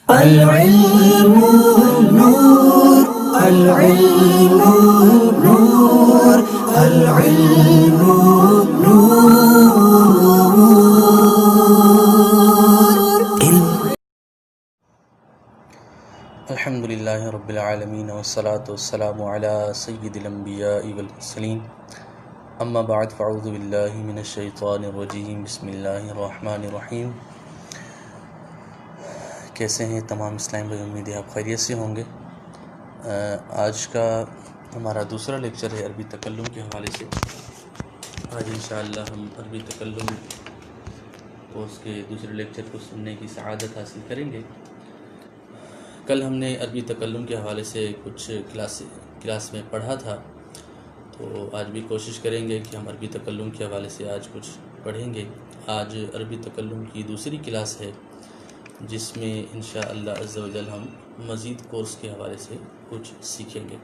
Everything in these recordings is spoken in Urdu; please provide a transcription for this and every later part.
العلم نور، العلم نور، العلم نور. الحمد للہ رب العالمین والصلاة والسلام علی سید الانبیاء والمرسلین، اما بعد فاعوذ باللہ من الشیطان الرجیم، بسم اللہ الرحمن الرحیم۔ کیسے ہیں تمام اسلام بھائی؟ امید ہے آپ خیریت سے ہوں گے۔ آج کا ہمارا دوسرا لیکچر ہے عربی تکلم کے حوالے سے۔ آج انشاءاللہ ہم عربی تکلم کورس کے دوسرے لیکچر کو سننے کی سعادت حاصل کریں گے۔ کل ہم نے عربی تکلم کے حوالے سے کچھ کلاس میں پڑھا تھا، تو آج بھی کوشش کریں گے کہ ہم عربی تکلم کے حوالے سے آج کچھ پڑھیں گے۔ آج عربی تکلم کی دوسری کلاس ہے، جس میں انشاءاللہ عز و جل ہم مزید کورس کے حوالے سے کچھ سیکھیں گے۔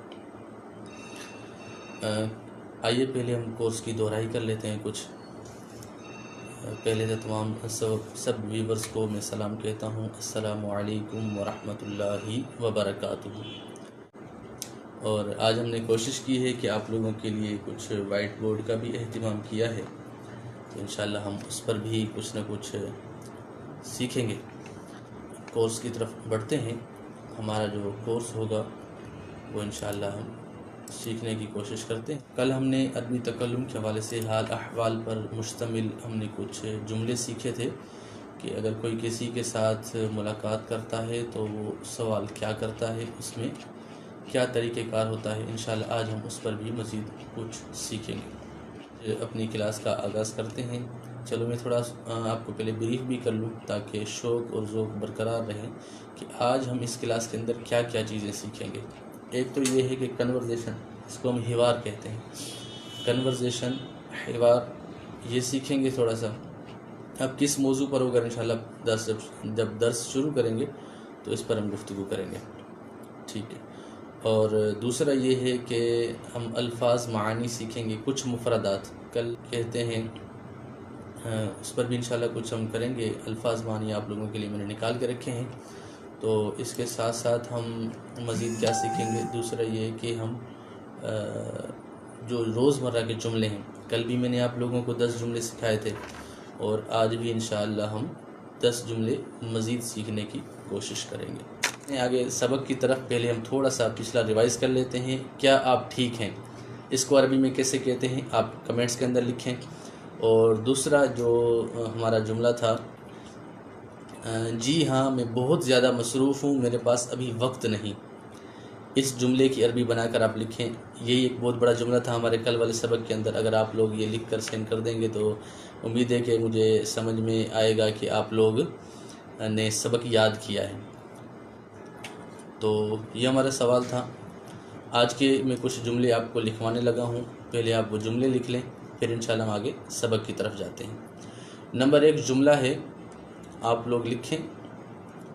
آئیے پہلے ہم کورس کی دہرائی کر لیتے ہیں کچھ۔ پہلے تو تمام سب ویورز کو میں سلام کہتا ہوں، السلام علیکم ورحمۃ اللہ وبرکاتہ۔ اور آج ہم نے کوشش کی ہے کہ آپ لوگوں کے لیے کچھ وائٹ بورڈ کا بھی اہتمام کیا ہے، تو انشاءاللہ ہم اس پر بھی کچھ نہ کچھ سیکھیں گے۔ کورس کی طرف بڑھتے ہیں۔ ہمارا جو کورس ہوگا وہ انشاءاللہ ہم سیکھنے کی کوشش کرتے ہیں۔ کل ہم نے عربی تکلم کے حوالے سے حال احوال پر مشتمل ہم نے کچھ جملے سیکھے تھے کہ اگر کوئی کسی کے ساتھ ملاقات کرتا ہے تو وہ سوال کیا کرتا ہے، اس میں کیا طریقہ کار ہوتا ہے۔ انشاءاللہ آج ہم اس پر بھی مزید کچھ سیکھیں گے۔ اپنی کلاس کا آغاز کرتے ہیں۔ چلو میں تھوڑا آپ کو پہلے بریف بھی کر لوں تاکہ شوق اور ذوق برقرار رہے کہ آج ہم اس کلاس کے اندر کیا کیا چیزیں سیکھیں گے۔ ایک تو یہ ہے کہ کنورزیشن، اس کو ہم حوار کہتے ہیں۔ کنورزیشن، حوار، یہ سیکھیں گے تھوڑا سا۔ اب کس موضوع پر ہوگا انشاءاللہ جب درس شروع کریں گے تو اس پر ہم گفتگو کریں گے، ٹھیک ہے۔ اور دوسرا یہ ہے کہ ہم الفاظ معانی سیکھیں گے، کچھ مفردات کل کہتے ہیں، اس پر بھی انشاءاللہ کچھ ہم کریں گے۔ الفاظ معانی آپ لوگوں کے لیے میں نے نکال کے رکھے ہیں، تو اس کے ساتھ ساتھ ہم مزید کیا سیکھیں گے۔ دوسرا یہ کہ ہم جو روزمرہ کے جملے ہیں، کل بھی میں نے آپ لوگوں کو 10 جملے سکھائے تھے، اور آج بھی انشاءاللہ ہم 10 جملے مزید سیکھنے کی کوشش کریں گے۔ آگے سبق کی طرف پہلے ہم تھوڑا سا پچھلا ریوائز کر لیتے ہیں۔ کیا آپ ٹھیک ہیں؟ اس کو عربی میں کیسے کہتے ہیں آپ کمنٹس کے اندر لکھیں۔ اور دوسرا جو ہمارا جملہ تھا، جی ہاں میں بہت زیادہ مصروف ہوں، میرے پاس ابھی وقت نہیں، اس جملے کی عربی بنا کر آپ لکھیں۔ یہی ایک بہت بڑا جملہ تھا ہمارے کل والے سبق کے اندر۔ اگر آپ لوگ یہ لکھ کر سینڈ کر دیں گے تو امید ہے کہ مجھے سمجھ میں آئے گا کہ آپ لوگ نے سبق یاد کیا ہے۔ تو یہ ہمارا سوال تھا۔ آج کے میں کچھ جملے آپ کو لکھوانے لگا ہوں، پہلے آپ وہ جملے لکھ لیں، پھر انشاءاللہ ہم آگے سبق کی طرف جاتے ہیں۔ نمبر 1 جملہ ہے، آپ لوگ لکھیں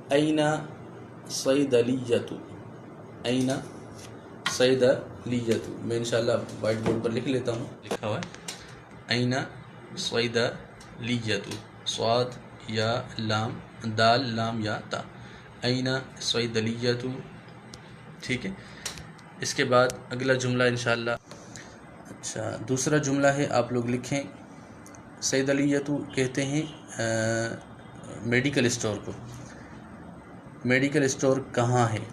این صیدلیۃ، این صیدلیۃ۔ میں انشاءاللہ وائٹ بورڈ پر لکھ لیتا ہوں، لکھا ہوا ہے این صیدلیۃ، صاد یا لام، دال لام یا تا، این صیدلیۃ، ٹھیک ہے۔ اس کے بعد اگلا جملہ انشاءاللہ، اچھا دوسرا جملہ ہے، آپ لوگ لکھیں صیدلیۃ کہتے ہیں میڈیکل اسٹور کو۔ میڈیکل اسٹور کہاں ہے؟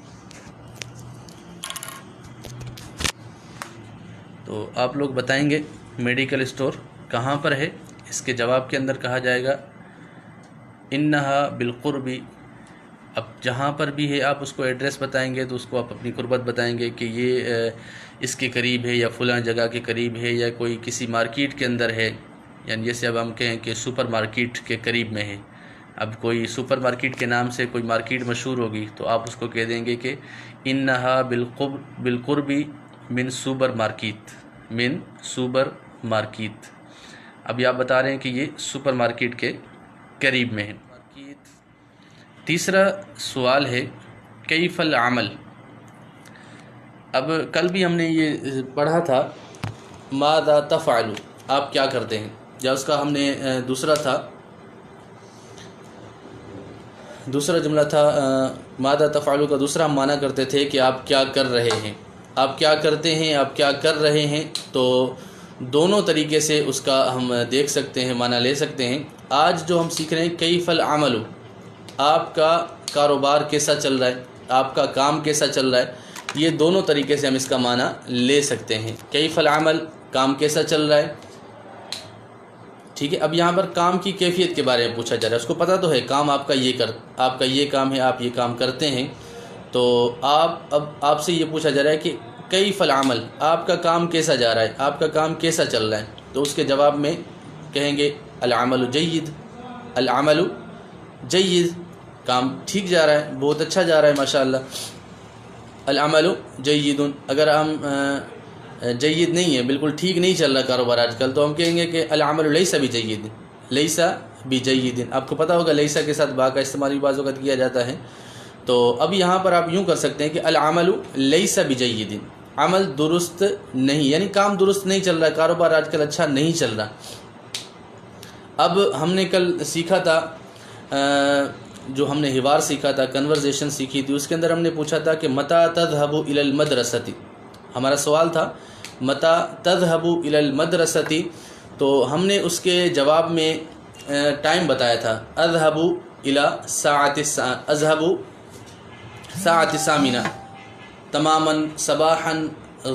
تو آپ لوگ بتائیں گے میڈیکل اسٹور کہاں پر ہے۔ اس کے جواب کے اندر کہا جائے گا انہا بالقرب۔ اب جہاں پر بھی ہے آپ اس کو ایڈریس بتائیں گے، تو اس کو آپ اپنی قربت بتائیں گے کہ یہ اس کے قریب ہے یا فلاں جگہ کے قریب ہے یا کوئی کسی مارکیٹ کے اندر ہے، یعنی جیسے اب ہم کہیں کہ سپر مارکیٹ کے قریب میں ہے۔ اب کوئی سپر مارکیٹ کے نام سے کوئی مارکیٹ مشہور ہوگی تو آپ اس کو کہہ دیں گے کہ انہا بالقرب من سپر مارکیٹ، من سپر مارکیٹ۔ اب یہ آپ بتا رہے ہیں کہ یہ سپر مارکیٹ کے قریب میں ہے۔ تیسرا سوال ہے کیف العمل۔ اب کل بھی ہم نے یہ پڑھا تھا ماذا تفعل، آپ کیا کرتے ہیں، یا اس کا ہم نے دوسرا تھا دوسرا جملہ تھا ماذا تفعلوا کا دوسرا ہم معنی کرتے تھے کہ آپ کیا کر رہے ہیں، آپ کیا کرتے ہیں، آپ کیا کر رہے ہیں. تو دونوں طریقے سے اس کا ہم دیکھ سکتے ہیں، معنی لے سکتے ہیں. آج جو ہم سیکھ رہے ہیں کیف العمل، آپ کا کاروبار کیسا چل رہا ہے، آپ کا کام کیسا چل رہا ہے. یہ دونوں طریقے سے ہم اس کا معنی لے سکتے ہیں. کیف العمل، کام کیسا چل رہا ہے. ٹھیک ہے. اب یہاں پر کام کی کیفیت کے بارے میں پوچھا جا رہا ہے. اس کو پتہ تو ہے کام آپ کا یہ کام ہے، آپ یہ کام کرتے ہیں. تو اب آپ سے یہ پوچھا جا رہا ہے کہ کیف العمل، آپ کا کام کیسا جا رہا ہے، آپ کا کام کیسا چل رہا ہے. تو اس کے جواب میں کہیں گے العمل جید، العمل جید، کام ٹھیک جا رہا ہے، بہت اچھا جا رہا ہے ماشاءاللہ. العمل جید، اگر ہم جید نہیں ہے، بالکل ٹھیک نہیں چل رہا کاروبار آج کل، تو ہم کہیں گے کہ العمل لیسا بجید، لیسا بجید. آپ کو پتہ ہوگا لیسا کے ساتھ با کا استعمال بھی بعض اوقات کیا جاتا ہے. تو اب یہاں پر آپ یوں کر سکتے ہیں کہ العمل لیسا بجید، عمل درست نہیں، یعنی کام درست نہیں چل رہا، کاروبار آج کل اچھا نہیں چل رہا. اب ہم نے کل سیکھا تھا، جو ہم نے حوار سیکھا تھا، کنورزیشن سیکھی تھی، اس کے اندر ہم نے پوچھا تھا کہ متى تذهب الى المدرسة. ہمارا سوال تھا متى تذهب الى المدرسة. تو ہم نے اس کے جواب میں ٹائم بتایا تھا، اذهب الى اذهب ساعة الثامنة تماما صباحا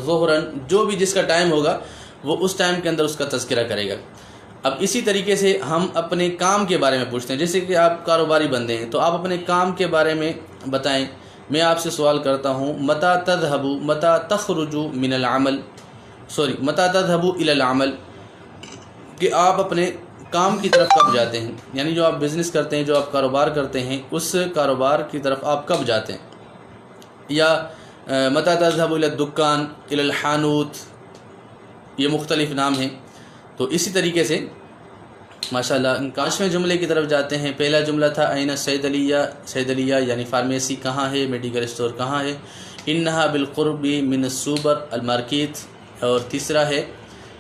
ظہرا، جو بھی جس کا ٹائم ہوگا وہ اس ٹائم کے اندر اس کا تذکرہ کرے گا. اب اسی طریقے سے ہم اپنے کام کے بارے میں پوچھتے ہیں، جیسے کہ آپ کاروباری بندے ہیں تو آپ اپنے کام کے بارے میں بتائیں. میں آپ سے سوال کرتا ہوں متى تذهب، متى تخرج من العمل، متى تذهب الى العمل، کہ آپ اپنے کام کی طرف کب جاتے ہیں، یعنی جو آپ بزنس کرتے ہیں، جو آپ کاروبار کرتے ہیں، اس کاروبار کی طرف آپ کب جاتے ہیں. یا متى تذهب الى الدکان، الى الحانوت، یہ مختلف نام ہیں. تو اسی طریقے سے ماشاءاللہ 5ویں جملے کی طرف جاتے ہیں. پہلا جملہ تھا این صیدلیہ، صیدلیہ یعنی فارمیسی کہاں ہے، میڈیکل اسٹور کہاں ہے. انہا بالقرب من السوبر المارکیٹ. اور تیسرا ہے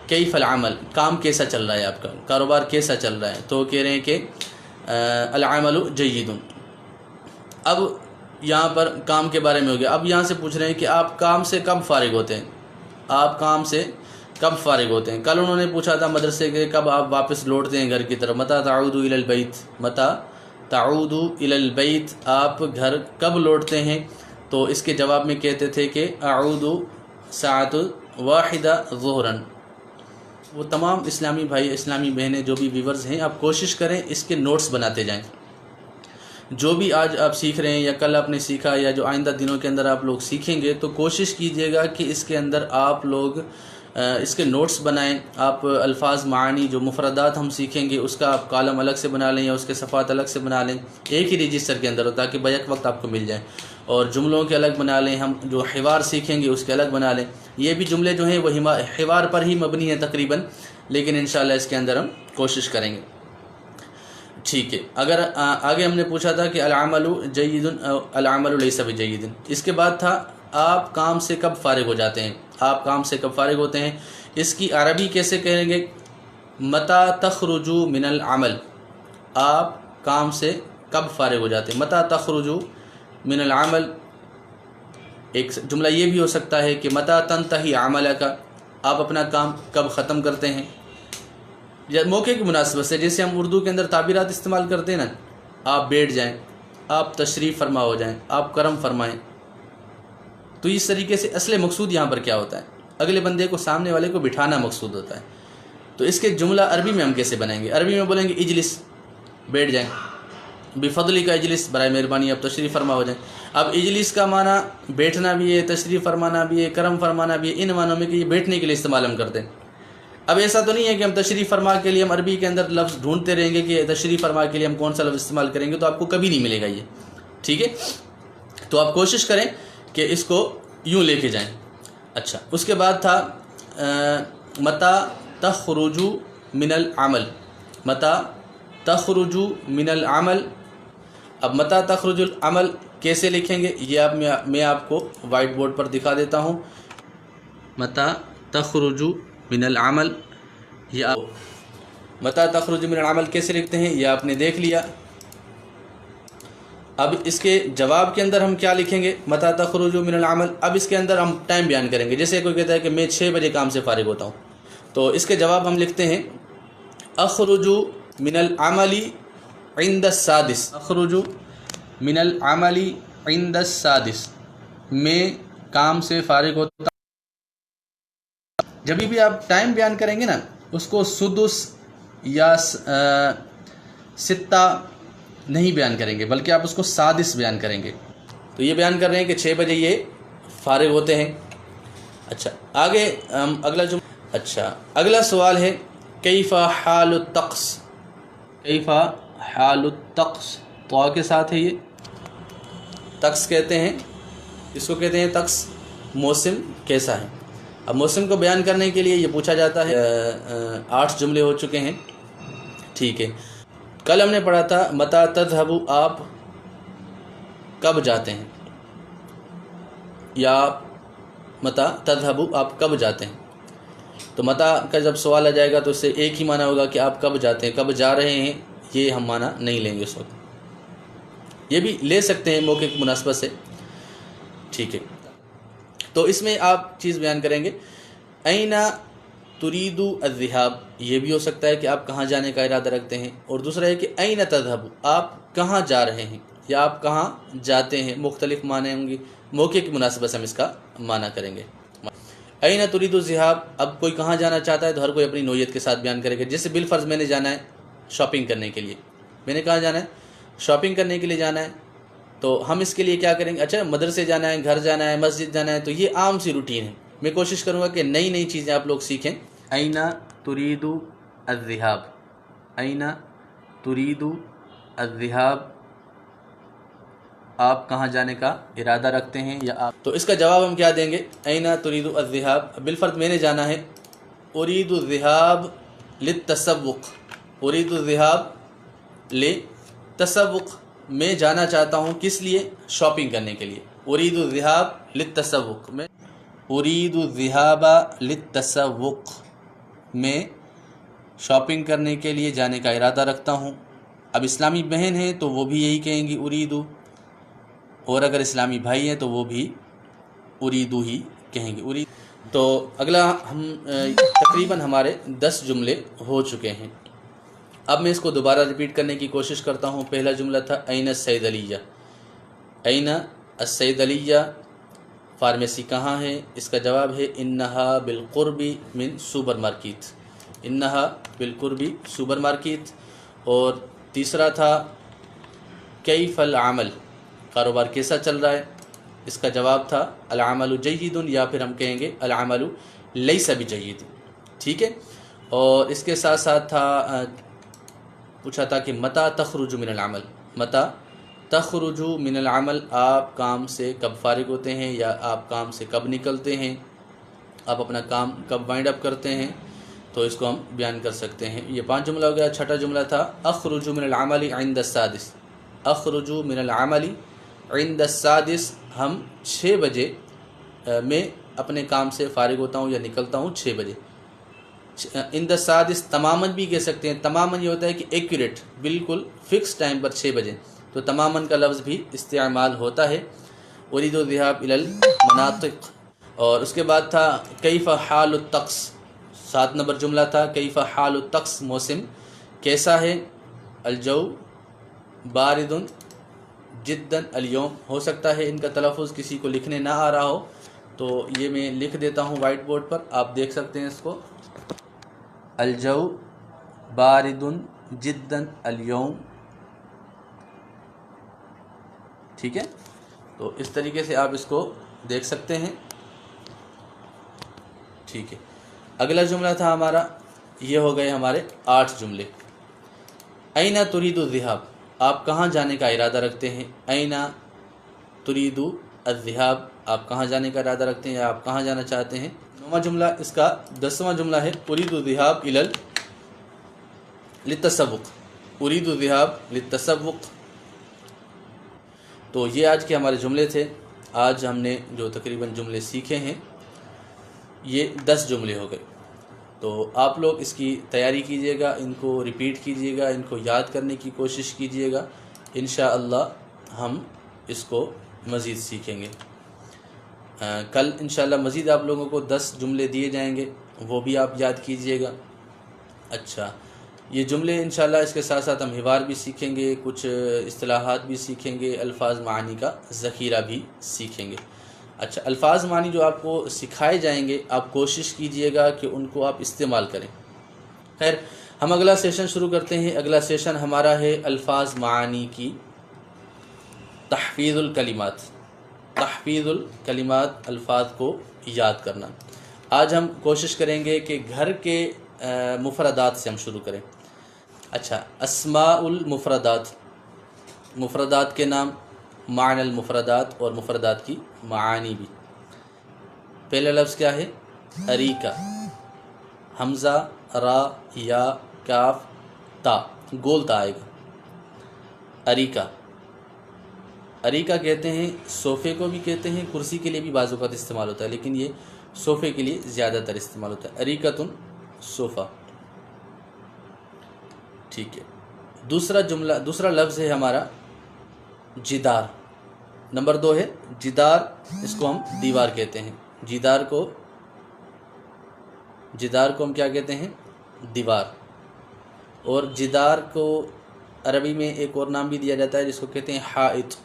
کیف العمل، کام کیسا چل رہا ہے، آپ کا کاروبار کیسا چل رہا ہے. تو کہہ رہے ہیں کہ العمل جید. اب یہاں پر کام کے بارے میں ہو گیا. اب یہاں سے پوچھ رہے ہیں کہ آپ کام سے کب فارغ ہوتے ہیں، آپ کام سے کب فارغ ہوتے ہیں. کل انہوں نے پوچھا تھا مدرسے کے کب آپ واپس لوٹتے ہیں گھر کی طرف. متى تعود الى البیت، متى تعود الى البیت، آپ گھر کب لوٹتے ہیں. تو اس کے جواب میں کہتے تھے کہ اعود ساعت واحدہ ظہرا. وہ تمام اسلامی بھائی، اسلامی بہنیں، جو بھی ویورز ہیں، آپ کوشش کریں اس کے نوٹس بناتے جائیں. جو بھی آج آپ سیکھ رہے ہیں یا کل آپ نے سیکھا یا جو آئندہ دنوں کے اندر آپ لوگ سیکھیں گے، تو کوشش کیجئے گا کہ اس کے اندر آپ لوگ اس کے نوٹس بنائیں. آپ الفاظ معانی جو مفردات ہم سیکھیں گے اس کا آپ کالم الگ سے بنا لیں یا اس کے صفحات الگ سے بنا لیں، ایک ہی رجسٹر کے اندر ہو، تاکہ بیک وقت آپ کو مل جائیں. اور جملوں کے الگ بنا لیں. ہم جو حوار سیکھیں گے اس کے الگ بنا لیں. یہ بھی جملے جو ہیں وہ حوار پر ہی مبنی ہیں تقریباً، لیکن انشاءاللہ اس کے اندر ہم کوشش کریں گے. ٹھیک ہے. اگر آگے ہم نے پوچھا تھا کہ العمل جید، العمل لیس بجید. اس کے بعد تھا آپ کام سے کب فارغ ہو جاتے ہیں، آپ کام سے کب فارغ ہوتے ہیں. اس کی عربی کیسے کہیں گے، متى تخرج من العمل، آپ کام سے کب فارغ ہو جاتے ہیں. متى تخرج من العمل. ایک جملہ یہ بھی ہو سکتا ہے کہ متى تنتهي عملک، آپ اپنا کام کب ختم کرتے ہیں. یا موقع کی مناسبت سے، جیسے ہم اردو کے اندر تعبیرات استعمال کرتے ہیں نا، آپ بیٹھ جائیں، آپ تشریف فرما ہو جائیں، آپ کرم فرمائیں. تو اس طریقے سے اصل مقصود یہاں پر کیا ہوتا ہے، اگلے بندے کو، سامنے والے کو بٹھانا مقصود ہوتا ہے. تو اس کے جملہ عربی میں ہم کیسے بنائیں گے. عربی میں بولیں گے اجلس، بیٹھ جائیں. بفضلی کا اجلس، برائے مہربانی آپ تشریف فرما ہو جائیں. اب اجلس کا معنی بیٹھنا بھی ہے، تشریف فرمانا بھی ہے، کرم فرمانا بھی ہے. ان معنوں میں کہ یہ بیٹھنے کے لیے استعمال ہم کرتے ہیں. اب ایسا تو نہیں ہے کہ ہم تشریف فرما کے لیے ہم عربی کے اندر لفظ ڈھونڈتے رہیں گے کہ تشریف فرما کے لیے ہم کون سا لفظ استعمال کریں گے، تو آپ کو کبھی نہیں ملے گا یہ. ٹھیک ہے. تو آپ کوشش کریں کہ اس کو یوں لے کے جائیں. اچھا، اس کے بعد تھا متى تخرج من العمل، متى تخرج من العمل. اب متى تخرج العمل کیسے لکھیں گے، یہ میں آپ کو وائٹ بورڈ پر دکھا دیتا ہوں. متى تخرج من العمل، یہ متى تخرج من العمل کیسے لکھتے ہیں یہ آپ نے دیکھ لیا. اب اس کے جواب کے اندر ہم کیا لکھیں گے؟ متی تخرجو من العمل. اب اس کے اندر ہم ٹائم بیان کریں گے. جیسے کوئی کہتا ہے کہ میں 6 بجے کام سے فارغ ہوتا ہوں، تو اس کے جواب ہم لکھتے ہیں اخرج من العمل عند السادس. اخرج من العمل عند السادس، میں کام سے فارغ ہوتا ہوں. جب بھی آپ ٹائم بیان کریں گے نا، اس کو سدس یا ستہ نہیں بیان کریں گے، بلکہ آپ اس کو سادس بیان کریں گے. تو یہ بیان کر رہے ہیں کہ 6 بجے یہ فارغ ہوتے ہیں. اچھا آگے اگلا اچھا اگلا سوال ہے کیف حال الطقس. کیف حال الطقس، تو کے ساتھ ہے. یہ طقس کہتے ہیں، اس کو کہتے ہیں طقس، موسم کیسا ہے. اب موسم کو بیان کرنے کے لیے یہ پوچھا جاتا ہے. 8 جملے ہو چکے ہیں. ٹھیک ہے، کل ہم نے پڑھا تھا متی تذهب، آپ کب جاتے ہیں، یا متی تذهب، آپ کب جاتے ہیں. تو متی کا جب سوال آ جائے گا تو اس سے ایک ہی معنی ہوگا کہ آپ کب جاتے ہیں، کب جا رہے ہیں. یہ ہم معنی نہیں لیں گے اس وقت. یہ بھی لے سکتے ہیں موقع کی مناسبت سے. ٹھیک ہے، تو اس میں آپ چیز بیان کریں گے این تريد الذهاب. یہ بھی ہو سکتا ہے کہ آپ کہاں جانے کا ارادہ رکھتے ہیں. اور دوسرا ہے کہ این تذهب، آپ کہاں جا رہے ہیں یا آپ کہاں جاتے ہیں. مختلف معنی ہوں گے، موقع کی مناسبت سے ہم اس کا معنی کریں گے. این تريد الذهاب، اب کوئی کہاں جانا چاہتا ہے تو ہر کوئی اپنی نوعیت کے ساتھ بیان کرے گا. جیسے بالفرض میں نے جانا ہے شاپنگ کرنے کے لیے. میں نے کہاں جانا ہے؟ شاپنگ کرنے کے لیے جانا ہے. تو ہم اس کے لیے کیا کریں گے؟ اچھا مدرسے جانا ہے، گھر جانا ہے، مسجد جانا ہے. تو یہ عام سی روٹین ہے. میں کوشش کروں گا کہ نئی نئی چیزیں آپ لوگ سیکھیں. این تريد الذهاب، این تريد الذهاب، آپ کہاں جانے کا ارادہ رکھتے ہیں یا آپ. تو اس کا جواب ہم کیا دیں گے؟ این تريد الذهاب، بالفرض میں نے جانا ہے اريد الذهاب للتسوق. اريد الذهاب للتسوق، میں جانا چاہتا ہوں کس لیے؟ شاپنگ کرنے کے لیے. اريد الذهاب للتسوق، میں اريد الذهاب للتسوق، میں شاپنگ کرنے کے لیے جانے کا ارادہ رکھتا ہوں. اب اسلامی بہن ہیں تو وہ بھی یہی کہیں گی اریدو، اور اگر اسلامی بھائی ہیں تو وہ بھی اریدو ہی کہیں گے. تو اگلا ہم تقریباً ہمارے 10 جملے ہو چکے ہیں. اب میں اس کو دوبارہ ریپیٹ کرنے کی کوشش کرتا ہوں. پہلا جملہ تھا این الصیدلیہ. این الصیدلیہ، فارمیسی کہاں ہے؟ اس کا جواب ہے انہا بالقرب من سپر مارکیٹ. انہا بالقرب سپر مارکیٹ. اور تیسرا تھا کیف العمل، کاروبار کیسا چل رہا ہے؟ اس کا جواب تھا العمل جید، یا پھر ہم کہیں گے العمل لیس بجید. ٹھیک ہے، اور اس کے ساتھ ساتھ تھا پوچھا تھا کہ متی تخرج من العمل. متی تخرج من العمل، آپ کام سے کب فارغ ہوتے ہیں یا آپ کام سے کب نکلتے ہیں، آپ اپنا کام کب وائنڈ اپ کرتے ہیں. تو اس کو ہم بیان کر سکتے ہیں. یہ 5 جملہ ہو گیا. چھٹا جملہ تھا اخرج من العمل عند السادس. اخرج من العمل عند السادس، ہم 6 بجے میں اپنے کام سے فارغ ہوتا ہوں یا نکلتا ہوں 6 بجے. عند السادس تماماً بھی کہہ سکتے ہیں. تماماً یہ ہوتا ہے کہ ایکوریٹ، بالکل فکس ٹائم پر 6 بجے. تو تماماً کا لفظ بھی استعمال ہوتا ہے. اريد الذهاب الى المناطق. اور اس کے بعد تھا کیف حال الطقس. 7 نمبر جملہ تھا کیف حال الطقس، موسم کیسا ہے. الجو بارد جدا اليوم. ہو سکتا ہے ان کا تلفظ کسی کو لکھنے نہ آ رہا ہو، تو یہ میں لکھ دیتا ہوں وائٹ بورڈ پر، آپ دیکھ سکتے ہیں اس کو. الجو بارد جدا اليوم. ٹھیک ہے، تو اس طریقے سے آپ اس کو دیکھ سکتے ہیں. ٹھیک ہے، اگلا جملہ تھا ہمارا، یہ ہو گئے ہمارے 8 جملے. این تريد الذهاب، آپ کہاں جانے کا ارادہ رکھتے ہیں. این تريد الذهاب، آپ کہاں جانے کا ارادہ رکھتے ہیں یا آپ کہاں جانا چاہتے ہیں. 9واں جملہ، اس کا 10واں جملہ ہے اريد الذهاب الى للتسوق. اريد الذهاب للتسوق. تو یہ آج کے ہمارے جملے تھے. آج ہم نے جو تقریباً جملے سیکھے ہیں یہ 10 جملے ہو گئے. تو آپ لوگ اس کی تیاری کیجئے گا، ان کو ریپیٹ کیجئے گا، ان کو یاد کرنے کی کوشش کیجئے گا. انشاءاللہ ہم اس کو مزید سیکھیں گے۔ کل انشاءاللہ مزید آپ لوگوں کو 10 جملے دیے جائیں گے، وہ بھی آپ یاد کیجئے گا۔ اچھا، یہ جملے انشاءاللہ اس کے ساتھ ساتھ ہم حوار بھی سیکھیں گے، کچھ اصطلاحات بھی سیکھیں گے، الفاظ معانی کا ذخیرہ بھی سیکھیں گے۔ اچھا، الفاظ معانی جو آپ کو سکھائے جائیں گے آپ کوشش کیجئے گا کہ ان کو آپ استعمال کریں۔ خیر، ہم اگلا سیشن شروع کرتے ہیں۔ اگلا سیشن ہمارا ہے الفاظ معانی کی تحفیظ الکلمات۔ تحفیظ الکلمات، الفاظ کو یاد کرنا۔ آج ہم کوشش کریں گے کہ گھر کے مفردات سے ہم شروع کریں۔ اچھا، اسماء المفردات، مفردات کے نام، معنی المفردات اور مفردات کی معانی بھی۔ پہلا لفظ کیا ہے؟ اریکہ، حمزہ، را، یا، کاف، تا، گول تا آئے گا۔ اریکہ، اریکہ کہتے ہیں، صوفے کو بھی کہتے ہیں، کرسی کے لیے بھی بعض اوقات استعمال ہوتا ہے، لیکن یہ صوفے کے لیے زیادہ تر استعمال ہوتا ہے۔ اریکۃ صوفہ، ٹھیک ہے۔ دوسرا لفظ ہے ہمارا جدار۔ نمبر 2 ہے جدار، اس کو ہم دیوار کہتے ہیں۔ جدار کو ہم کیا کہتے ہیں؟ دیوار۔ اور جدار کو عربی میں ایک اور نام بھی دیا جاتا ہے جس کو کہتے ہیں حائط۔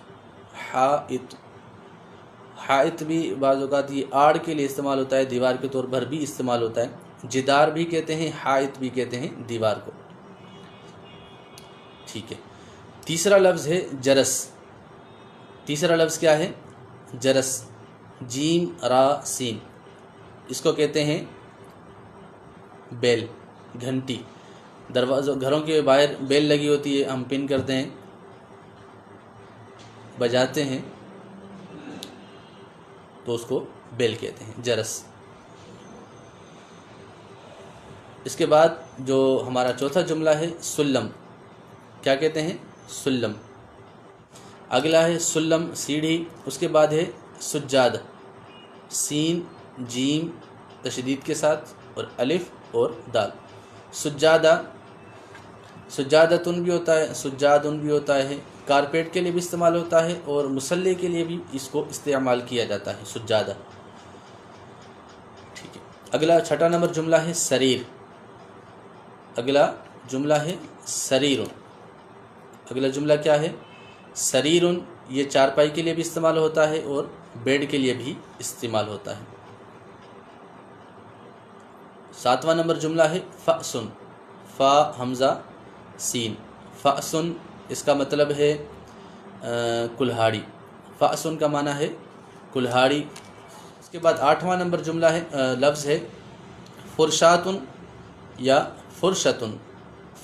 حائط، حائط بھی بعض اوقات یہ آڑ کے لیے استعمال ہوتا ہے، دیوار کے طور پر بھی استعمال ہوتا ہے۔ جدار بھی کہتے ہیں، حائط بھی کہتے ہیں دیوار کو، ٹھیک ہے۔ تیسرا لفظ ہے جرس۔ تیسرا لفظ کیا ہے؟ جرس، جیم، را، سین، اس کو کہتے ہیں بیل، گھنٹی۔ دروازوں، گھروں کے باہر بیل لگی ہوتی ہے، ہم پن کرتے ہیں، بجاتے ہیں، تو اس کو بیل کہتے ہیں، جرس۔ اس کے بعد جو ہمارا چوتھا جملہ ہے سلم، کیا کہتے ہیں؟ سلم۔ اگلا ہے سلم، سیڑھی۔ اس کے بعد ہے سجادہ، سین، جیم تشدید کے ساتھ اور الف اور دال۔ سجادہ، سجادتن بھی ہوتا ہے، سجادن بھی ہوتا ہے، کارپیٹ کے لیے بھی استعمال ہوتا ہے اور مصلی کے لیے بھی اس کو استعمال کیا جاتا ہے، سجادہ، ٹھیک ہے۔ اگلا 6 نمبر جملہ ہے سریر۔ اگلا جملہ ہے سریرن۔ اگلا جملہ کیا ہے؟ سریرن، یہ چارپائی کے لیے بھی استعمال ہوتا ہے اور بیڈ کے لیے بھی استعمال ہوتا ہے۔ 7واں نمبر جملہ ہے فأسن۔ فا، حمزہ، سین، فأسن، اس کا مطلب ہے کلہاڑی۔ فأسن کا معنی ہے کلہاڑی۔ اس کے بعد 8واں نمبر جملہ ہے، لفظ ہے فرشاتن یا فرشتن۔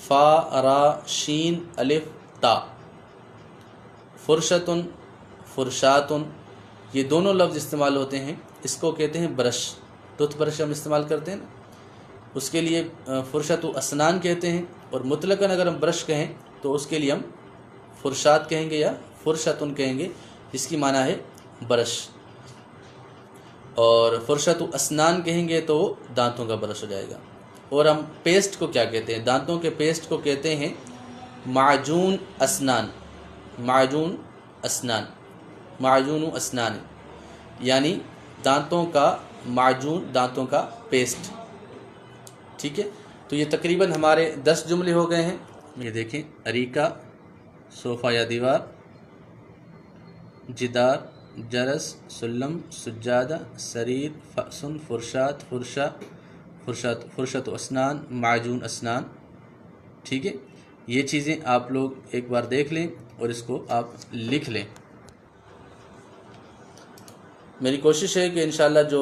فا، را، شین، الف، تا۔ فرشتن، فرشاتن، یہ دونوں لفظ استعمال ہوتے ہیں۔ اس کو کہتے ہیں برش، ٹوتھ برش ہم استعمال کرتے ہیں نا، اس کے لیے فرشت و اسنان کہتے ہیں، اور مطلقاً اگر ہم برش کہیں تو اس کے لیے ہم فرشات کہیں گے یا فرشتن کہیں گے، جس کی معنی ہے برش۔ اور فرشت و اسنان کہیں گے تو وہ دانتوں کا برش ہو جائے گا۔ اور ہم پیسٹ کو کیا کہتے ہیں؟ دانتوں کے پیسٹ کو کہتے ہیں معجون اسنان۔ معجون اسنان، معجون اسنان، یعنی دانتوں کا معجون، دانتوں کا پیسٹ، ٹھیک ہے۔ تو یہ تقریباً ہمارے 10 جملے ہو گئے ہیں۔ یہ دیکھیں، اریکہ صوفہ یا دیوار، جدار، جرس، سلم، سجادہ، سریر، فأسن، فرشات، فرشہ، فرشت و اسنان، معجون اسنان، ٹھیک ہے۔ یہ چیزیں آپ لوگ ایک بار دیکھ لیں اور اس کو آپ لکھ لیں۔ میری کوشش ہے کہ انشاءاللہ جو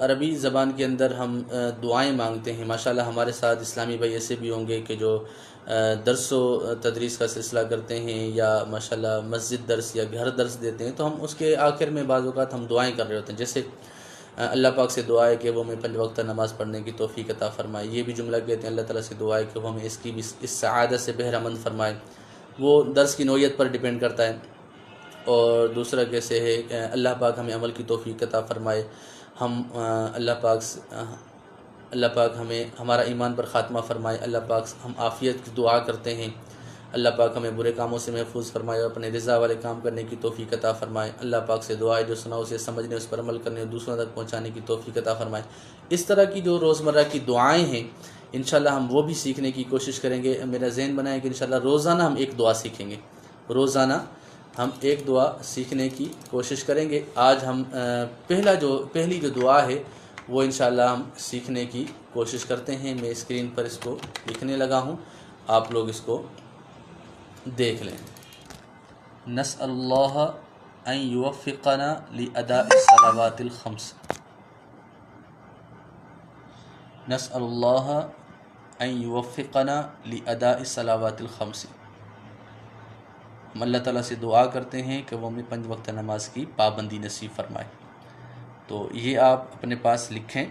عربی زبان کے اندر ہم دعائیں مانگتے ہیں، ماشاءاللہ ہمارے ساتھ اسلامی بھائی ایسے بھی ہوں گے کہ جو درس و تدریس کا سلسلہ کرتے ہیں یا ماشاءاللہ مسجد درس یا گھر درس دیتے ہیں، تو ہم اس کے آخر میں بعض اوقات ہم دعائیں کر رہے ہوتے ہیں، جیسے اللہ پاک سے دعا ہے کہ وہ ہمیں 5 وقتہ نماز پڑھنے کی توفیق عطا فرمائے۔ یہ بھی جملہ کہتے ہیں اللہ تعالیٰ سے دعا ہے کہ وہ ہمیں اس کی بھی اس سعادت سے بہرہ مند فرمائے۔ وہ درس کی نوعیت پر ڈیپینڈ کرتا ہے۔ اور دوسرا کیسے ہے کہ اللہ پاک ہمیں عمل کی توفیق عطا فرمائے، ہم اللہ پاک ہمیں ہمارا ایمان پر خاتمہ فرمائے، اللہ پاک ہم عافیت کی دعا کرتے ہیں، اللہ پاک ہمیں برے کاموں سے محفوظ فرمائے اور اپنے رضا والے کام کرنے کی توفیق عطا فرمائے۔ اللہ پاک سے دعا ہے جو سنا اسے سمجھنے، اس پر عمل کرنے اور دوسروں تک پہنچانے کی توفیق عطا فرمائے۔ اس طرح کی جو روزمرہ کی دعائیں ہیں انشاءاللہ ہم وہ بھی سیکھنے کی کوشش کریں گے۔ میرا ذہن بنا ہے کہ انشاءاللہ روزانہ ہم ایک دعا سیکھیں گے، روزانہ ہم ایک دعا سیکھنے کی کوشش کریں گے۔ آج ہم پہلی جو دعا ہے وہ انشاءاللہ ہم سیکھنے کی کوشش کرتے ہیں۔ میں اسکرین پر اس کو لکھنے لگا ہوں، آپ لوگ اس کو دیکھ لیں۔ نسأل اللہ ان یوفقنا لأداء الصلوات الخمس، نسأل اللہ ان یوفقنا لأداء الصلوات الخمس۔ ہم اللہ تعالیٰ سے دعا کرتے ہیں کہ وہ ہمیں 5 وقت نماز کی پابندی نصیب فرمائے۔ تو یہ آپ اپنے پاس لکھیں۔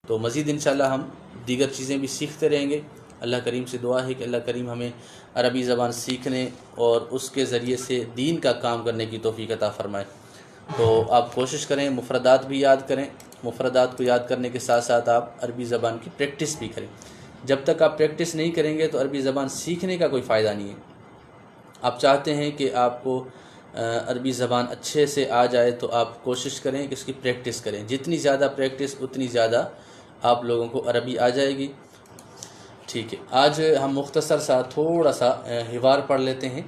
تو مزید انشاءاللہ ہم دیگر چیزیں بھی سیکھتے رہیں گے۔ اللہ کریم سے دعا ہے کہ اللہ کریم ہمیں عربی زبان سیکھنے اور اس کے ذریعے سے دین کا کام کرنے کی توفیق عطا فرمائے۔ تو آپ کوشش کریں مفردات بھی یاد کریں، مفردات کو یاد کرنے کے ساتھ ساتھ آپ عربی زبان کی پریکٹس بھی کریں۔ جب تک آپ پریکٹس نہیں کریں گے تو عربی زبان سیکھنے کا کوئی فائدہ نہیں ہے۔ آپ چاہتے ہیں کہ آپ کو عربی زبان اچھے سے آ جائے تو آپ کوشش کریں کہ اس کی پریکٹس کریں۔ جتنی زیادہ پریکٹس اتنی زیادہ آپ لوگوں کو عربی آ جائے گی۔ ٹھیک ہے، آج ہم مختصر سا تھوڑا سا حوار پڑھ لیتے ہیں۔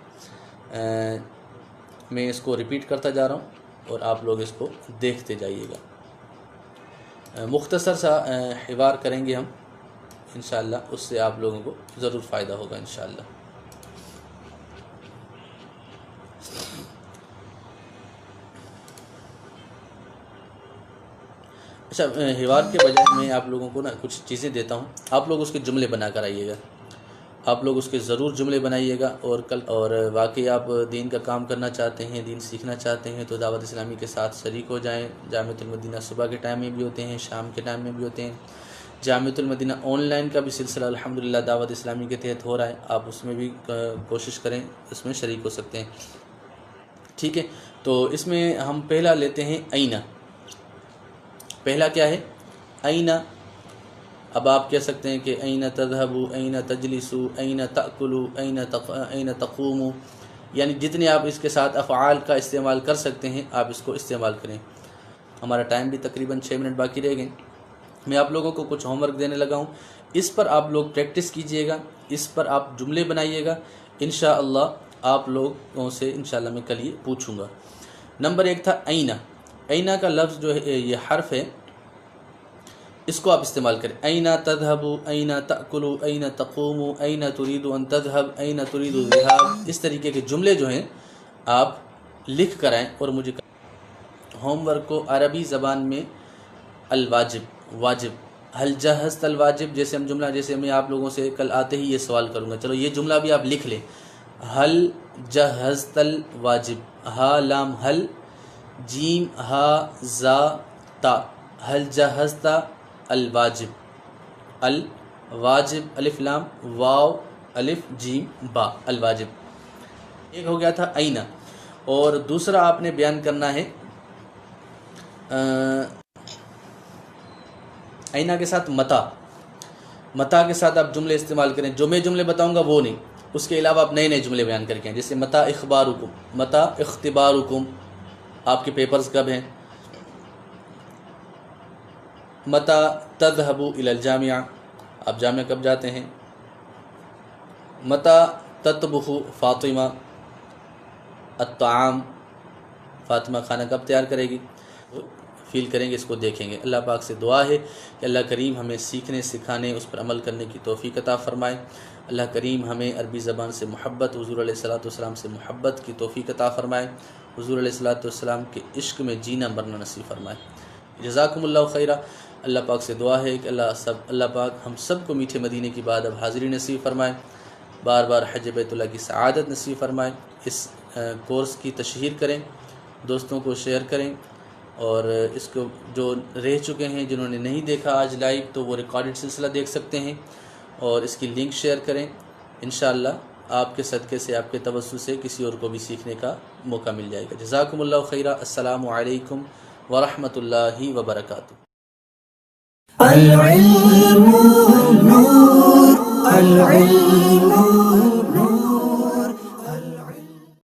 میں اس کو ریپیٹ کرتا جا رہا ہوں اور آپ لوگ اس کو دیکھتے جائیے گا۔ مختصر سا حوار کریں گے ہم انشاءاللہ، اس سے آپ لوگوں کو ضرور فائدہ ہوگا انشاءاللہ۔ اچھا، حوار کے بجائے میں آپ لوگوں کو کچھ چیزیں دیتا ہوں، آپ لوگ اس کے جملے بنا کر آئیے گا، آپ لوگ اس کے ضرور جملے بنائیے گا۔ اور واقعی آپ دین کا کام کرنا چاہتے ہیں، دین سیکھنا چاہتے ہیں تو دعوت اسلامی کے ساتھ شریک ہو جائیں۔ جامعۃ المدینہ صبح کے ٹائم میں بھی ہوتے ہیں، شام کے ٹائم میں بھی ہوتے ہیں۔ جامعۃ المدینہ آن لائن کا بھی سلسلہ الحمدللہ دعوت اسلامی کے تحت ہو رہا ہے، آپ اس میں بھی کوشش کریں، اس میں شریک ہو سکتے ہیں۔ ٹھیک ہے، تو اس میں ہم پہلا لیتے ہیں اینہ۔ پہلا کیا ہے؟ اینہ۔ اب آپ کہہ سکتے ہیں کہ اینہ تذہبوا، اینہ تجلسوا، اینہ تأکلوا، اینہ تقوموا، یعنی جتنے آپ اس کے ساتھ افعال کا استعمال کر سکتے ہیں آپ اس کو استعمال کریں۔ ہمارا ٹائم بھی تقریباً 6 منٹ باقی رہ گئے۔ میں آپ لوگوں کو کچھ ہوم ورک دینے لگا ہوں، اس پر آپ لوگ پریکٹس کیجئے گا، اس پر آپ جملے بنائیے گا۔ انشاءاللہ آپ لوگوں سے انشاءاللہ میں کل یہ پوچھوں گا۔ نمبر 1 تھا اینہ۔ اینہ کا لفظ جو ہے، یہ حرف ہے، اس کو آپ استعمال کریں۔ اینہ تذہبوا، اینہ تأکلوا، اینہ تقوموا، اینہ تريد ان تذهب، اینہ تريد الذهاب۔ اس طریقے کے جملے جو ہیں آپ لکھ کر آئیں اور مجھے ہوم ورک کو عربی زبان میں الواجب، واجب، حل جہزت الواجب، جیسے ہم جملہ، جیسے میں آپ لوگوں سے کل آتے ہی یہ سوال کروں گا، چلو یہ جملہ بھی آپ لکھ لیں۔ حل جہزت الواجب، ہا لام حل، جیم ہا زا تا، حل جہزت الواجب، الواجب الف لام واو الف جیم با، الواجب۔ ایک ہو گیا تھا اینہ، اور دوسرا آپ نے بیان کرنا ہے اینہ کے ساتھ متا۔ متا کے ساتھ آپ جملے استعمال کریں، جو میں جملے بتاؤں گا وہ نہیں، اس کے علاوہ آپ نئے نئے جملے بیان کر کے ہیں، جیسے متا اخبارکم، متا اختبارکم، آپ کے پیپرز کب ہیں؟ متا تذهبوا الى الجامعہ، آپ جامعہ کب جاتے ہیں؟ متا تطبخ فاطمہ الطعام، فاطمہ کھانا کب تیار کرے گی؟ فیل کریں گے، اس کو دیکھیں گے۔ اللہ پاک سے دعا ہے کہ اللہ کریم ہمیں سیکھنے، سکھانے، اس پر عمل کرنے کی توفیق عطا فرمائے۔ اللہ کریم ہمیں عربی زبان سے محبت، حضور علیہ الصلوۃ والسلام سے محبت کی توفیق عطا فرمائے، حضور علیہ الصلوۃ والسلام کے عشق میں جینا مرنا نصیب فرمائے۔ جزاکم اللہ خیرہ۔ اللہ پاک سے دعا ہے کہ اللہ پاک ہم سب کو میٹھے مدینے کی بعد اب حاضری نصیب فرمائے، بار بار حج بیت اللہ کی سعادت نصیب فرمائے۔ اس کورس کی تشہیر کریں، دوستوں کو شیئر کریں، اور اس کو جو رہ چکے ہیں جنہوں نے نہیں دیکھا آج لائیو تو وہ ریکارڈڈ سلسلہ دیکھ سکتے ہیں، اور اس کی لنک شیئر کریں۔ انشاءاللہ آپ کے صدقے سے، آپ کے توسل سے کسی اور کو بھی سیکھنے کا موقع مل جائے گا۔ جزاکم اللہ خیرہ۔ السلام علیکم ورحمۃ اللہ وبرکاتہ۔ العلم نور العلم